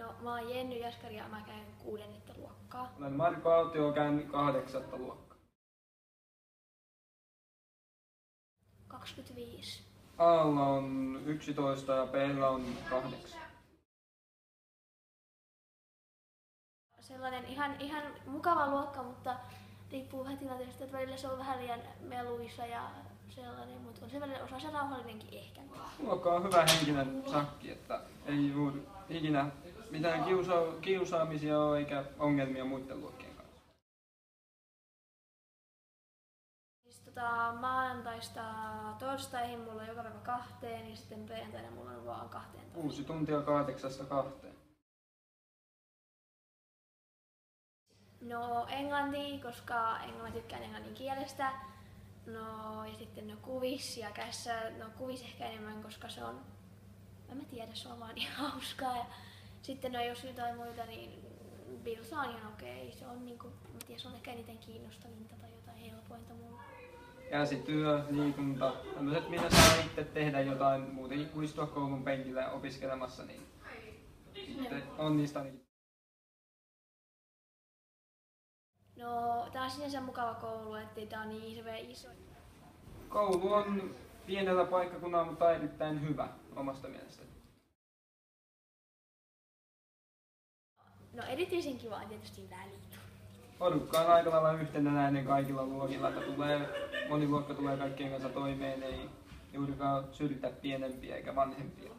No, mä oon Jenny Jaskari ja mä käyn 6. luokkaa. Olen Marko Autio, käyn 8. luokkaa. 25. Aalla on 11 ja B:llä on 8. Sellainen ihan mukava luokka, mutta riippuu vähän tilanteesta, että välillä se on vähän liian meluisa ja sellainen, mutta on se välillä osa se rauhallinenkin ehkä. Luokka on hyvä henkinen sakki, että ei juuri ikinä mitään kiusaamisia ole eikä ongelmia muiden luokkien kanssa. Maanantaista torstaihin mulla on joka päivä 2 ja sitten perjantaina mulla on vaan 12. 6 tuntia 8–2. No englanti, koska mä tykkään englannin kielestä. No ja sitten kuvis ja kässä, kuvis ehkä enemmän, koska se on, en mä tiedä, se on vaan niin hauskaa. Ja sitten jos jotain muita, niin Bilsa on ihan okei. Se on niinku, mä tiedän, se on ehkä eniten kiinnostavinta tai jotain helpointa mulle. Käsityö, liikunta, tämmöiset mitä saa itse tehdä jotain muutenkin kuin istua koulun penkillä opiskelemassa, niin itse on niistä ainakin. No, tää on sinänsä mukava koulu, ettei tää on niin hirveän iso. Koulu on pienellä paikkakunnalla, mutta erittäin hyvä omasta mielestäni. No erityisen kiva on tietysti välitunti. Porukka on aika lailla yhtenäinen kaikilla luokilla, että moni luokka tulee kaikkien kanssa toimeen, ei juurikaan syrjitä pienempiä eikä vanhempia.